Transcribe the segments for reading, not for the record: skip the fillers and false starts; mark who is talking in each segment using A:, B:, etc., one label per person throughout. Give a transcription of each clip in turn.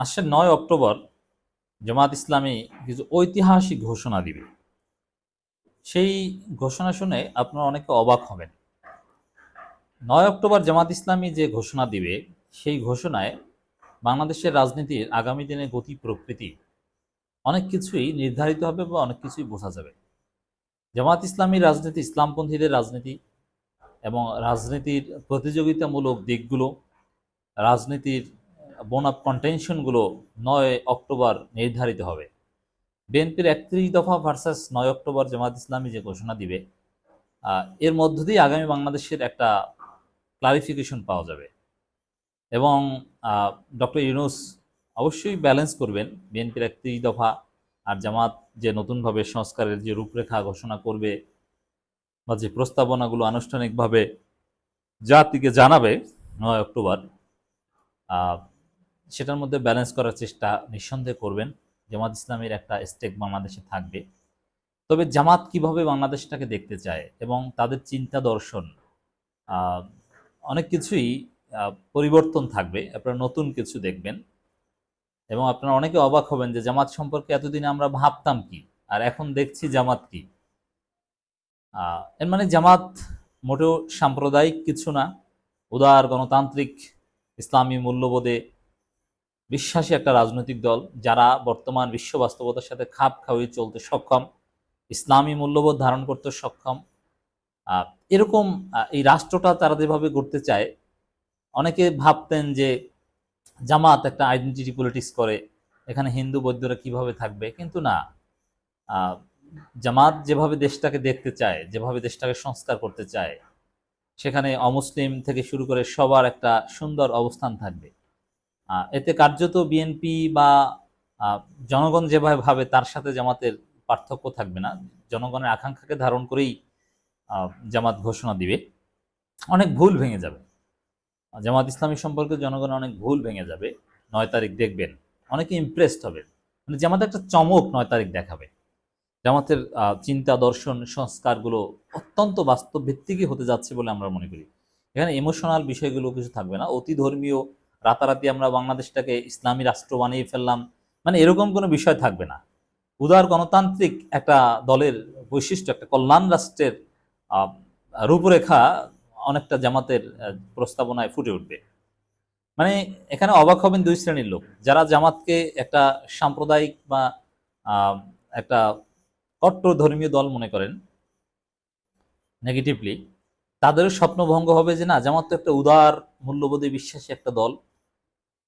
A: আসছে 9 অক্টোবর জামাত ইসলামী কিছু ঐতিহাসিক ঘোষণা দিবে। সেই ঘোষণা শুনে আপনারা অনেকে অবাক হবেন। 9 অক্টোবর জামাত ইসলামী যে ঘোষণা দিবে, সেই ঘোষণায় বাংলাদেশের রাজনীতির আগামী দিনে গতি প্রকৃতি অনেক কিছুই নির্ধারিত হবে বা অনেক কিছুই বোঝা যাবে। জামাত ইসলামীর রাজনীতি ইসলামপন্থীদের রাজনীতি এবং রাজনীতির প্রতিযোগিতামূলক দিকগুলো, রাজনীতির বোন অফ কন্টেনশনগুলো 9 অক্টোবর নির্ধারিত হবে। বিএনপির 31 দফা ভার্সাস 9 অক্টোবর জামাত ইসলামী যে ঘোষণা দিবে, এর মধ্য দিয়ে আগামী বাংলাদেশের একটা ক্লারিফিকেশন পাওয়া যাবে। এবং ডক্টর ইউনূস অবশ্যই ব্যালেন্স করবেন বিএনপির 31 দফা আর জামাত যে নতুনভাবে সংস্কারের যে রূপরেখা ঘোষণা করবে বা যে প্রস্তাবনাগুলো আনুষ্ঠানিকভাবে জাতিকে জানাবে 9 অক্টোবর, সেটার মধ্যে ব্যালেন্স করার চেষ্টা নিঃসন্দেহে করবেন। জামাত ইসলামীর একটা স্টেক বাংলাদেশে থাকবে। তবে জামাত কিভাবে বাংলাদেশটাকে দেখতে চায় এবং তাদের চিন্তা দর্শন, অনেক কিছুই পরিবর্তন থাকবে। আপনারা নতুন কিছু দেখবেন এবং আপনারা অনেকে অবাক হবেন যে জামাত সম্পর্কে এতদিন আমরা ভাবতাম কি আর এখন দেখছি জামাত কি। এর মানে জামাত মোটেও সাম্প্রদায়িক কিছু না, উদার গণতান্ত্রিক ইসলামী মূল্যবোধে বিশ্বাসী একটা রাজনৈতিক দল, যারা বর্তমান বিশ্ব বাস্তবতার সাথে খাপ খাইয়ে চলতে সক্ষম, ইসলামী মূল্যবোধ ধারণ করতে সক্ষম। এরকম এই রাষ্ট্রটা তারা যেভাবে গড়তে চায়, অনেকে ভাবতেন যে জামাত একটা আইডেন্টিটি পলিটিক্স করে, এখানে হিন্দু বৌদ্ধরা কিভাবে থাকবে, কিন্তু না। জামাত যেভাবে দেশটাকে দেখতে চায়, যেভাবে দেশটাকে সংস্কার করতে চায়, সেখানে অমুসলিম থেকে শুরু করে সবার একটা সুন্দর অবস্থান থাকবে। এতে কার্যত বিএনপি বা জনগণ যেভাবে ভাবে তার সাথে জামাতের পার্থক্য থাকবে না। জনগণের আকাঙ্ক্ষাকে ধারণ করেই জামাত ঘোষণা দিবে। অনেক ভুল ভেঙে যাবে, জামাত ইসলামী সম্পর্কে জনগণ অনেক ভুল ভেঙে যাবে। 9 তারিখ দেখবেন অনেকে ইমপ্রেসড হবে, মানে জামাত একটা চমক 9 তারিখ দেখাবে। জামাতের চিন্তা দর্শন সংস্কারগুলো অত্যন্ত বাস্তব ভিত্তিকই হতে যাচ্ছে বলে আমরা মনে করি। এখানে ইমোশনাল বিষয়গুলো কিছু থাকবে না, অতি ধর্মীয় রাতারাতি আমরা বাংলাদেশটাকে ইসলামী রাষ্ট্র বানিয়ে ফেললাম, মানে এরকম কোনো বিষয় থাকবে না। উদার গণতান্ত্রিক একটা দলের বৈশিষ্ট্য, একটা কল্যাণ রাষ্ট্রের রূপরেখা অনেকটা জামাতের প্রস্তাবনায় ফুটে উঠবে। মানে এখানে অবাক হবেন দুই শ্রেণীর লোক, যারা জামাতকে একটা সাম্প্রদায়িক বা একটা কট্টর ধর্মীয় দল মনে করেন নেগেটিভলি, তাদেরও স্বপ্নভঙ্গ হবে যে না, জামাত তো একটা উদার মূল্যবোধে বিশ্বাসী একটা দল।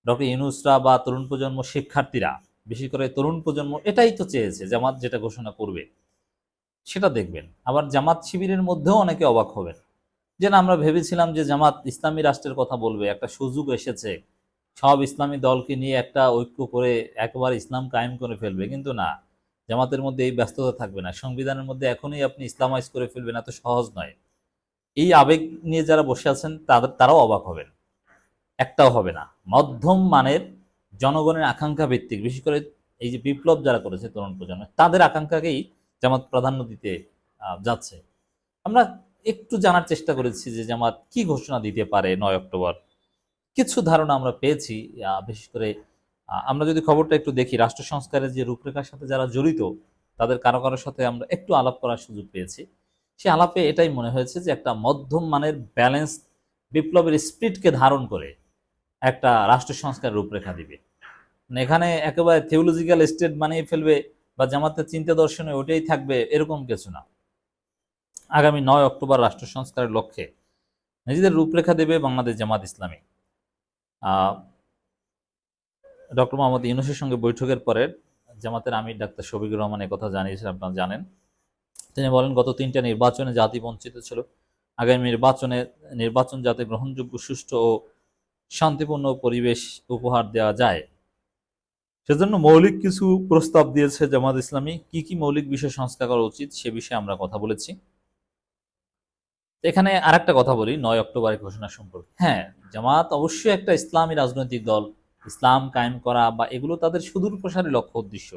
A: ডক্টর ইউনূসরা বা তরুণ প্রজন্ম শিক্ষার্থীরা, বিশেষ করে তরুণ প্রজন্ম এটাই তো চেয়েছে, জামাত যেটা ঘোষণা করবে সেটা দেখবেন। আবার জামাত শিবিরের মধ্যেও অনেকে অবাক হবেন যে না, আমরা ভেবেছিলাম যে জামাত ইসলামী রাষ্ট্রের কথা বলবে, একটা সুযোগ এসেছে সব ইসলামী দলকে নিয়ে একটা ঐক্য করে একবার ইসলাম কায়েম করে ফেলবে, কিন্তু না, জামাতের মধ্যে এই ব্যস্ততা থাকবে না। সংবিধানের মধ্যে এখনই আপনি ইসলামাইজ করে ফেলবেন, এত সহজ নয়। এই আবেগ নিয়ে যারা বসে আছেন তারাও অবাক হবেন, একটাও হবে না। মধ্যম মানের জনগণের আকাঙ্ক্ষা ভিত্তিক, বিশেষ করে এই যে বিপ্লব যারা করেছে তরুণ প্রজন্ম, তাদের আকাঙ্ক্ষাকেই জামাত প্রাধান্য দিতে যাচ্ছে। আমরা একটু জানার চেষ্টা করেছি যে জামাত কি ঘোষণা দিতে পারে 9 অক্টোবর। কিছু ধারণা আমরা পেয়েছি। বিশেষ করে আমরা যদি খবরটা একটু দেখি, রাষ্ট্র সংস্কারের যে রূপরেখার সাথে যারা জড়িত তাদের কারো কারোর সাথে আমরা একটু আলাপ করার সুযোগ পেয়েছি। সে আলাপে এটাই মনে হয়েছে যে একটা মধ্যম মানের ব্যালেন্স বিপ্লবের স্পিরিটকে ধারণ করে একটা রাষ্ট্র সংস্কারের রূপরেখা দিবে। মানে এখানে একেবারে থিওলজিক্যাল স্টেট বানিয়ে ফেলবে বা জামাতের চিন্তা দর্শনে ওটাই থাকবে, এরকম কিছু না। আগামী 9 অক্টোবর রাষ্ট্র সংস্কারের লক্ষ্যে নিজেদের রূপরেখা দেবে বাংলাদেশ জামাত ইসলামী। ডক্টর মোহাম্মদ ইউনূসের সঙ্গে বৈঠকের পরে জামাতের আমির ডাক্তার শফিকুর রহমান কথা জানিয়েছেন, আপনারা জানেন। তিনি বলেন, গত 3টা নির্বাচনে জাতি বঞ্চিত ছিল। আগামী নির্বাচন যাতে গ্রহণযোগ্য, সুষ্ঠু ও শান্তিপূর্ণ পরিবেশ উপহার দেওয়া যায়, সেজন্য মৌলিক কিছু প্রস্তাব দিয়েছে জামাত ইসলামী। কি কি মৌলিক বিষয় সংস্কার করা উচিত সে বিষয়ে আমরা কথা বলেছি। এখানে আরেকটা কথা বলি 9 অক্টোবরের ঘোষণা সম্পর্কে। হ্যাঁ, জামাত অবশ্যই একটা ইসলামী রাজনৈতিক দল, ইসলাম কায়েম করা বা এগুলো তাদের সুদূর প্রসারী লক্ষ্য উদ্দেশ্য।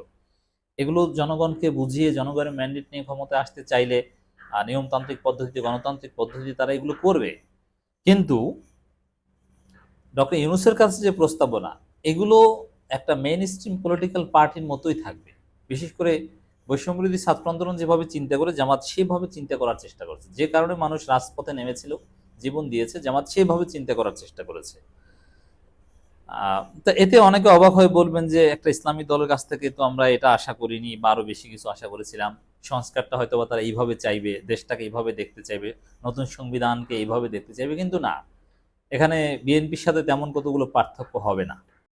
A: এগুলো জনগণকে বুঝিয়ে জনগণের ম্যান্ডেট নিয়ে ক্ষমতায় আসতে চাইলে নিয়মতান্ত্রিক পদ্ধতিতে, গণতান্ত্রিক পদ্ধতিতে তারা এগুলো করবে। কিন্তু ডক্টর ইউনূসের কাছে যে প্রস্তাবনা, এগুলো একটা মেইন স্ট্রিম পলিটিক্যাল পার্টির মতোই থাকবে। বিশেষ করে বৈষম্যবিরোধী ছাত্র আন্দোলন যেভাবে চিন্তা করে জামাত সেভাবে চিন্তা করার চেষ্টা করেছে, যে কারণে মানুষ রাজপথে নেমেছিল, জীবন দিয়েছে, জামাত সেভাবে চিন্তা করার চেষ্টা করেছে। তা এতে অনেকে অবাক হয়ে বলবেন যে একটা ইসলামী দলের কাছ থেকে তো আমরা এটা আশা করিনি বা আরো বেশি কিছু আশা করেছিলাম, সংস্কারটা হয়তো বা তারা এইভাবে চাইবে, দেশটাকে এইভাবে দেখতে চাইবে, নতুন সংবিধানকে এইভাবে দেখতে চাইবে, কিন্তু না, এখানে বিএনপির সাথে তেমন কতগুলো পার্থক্য হবে না।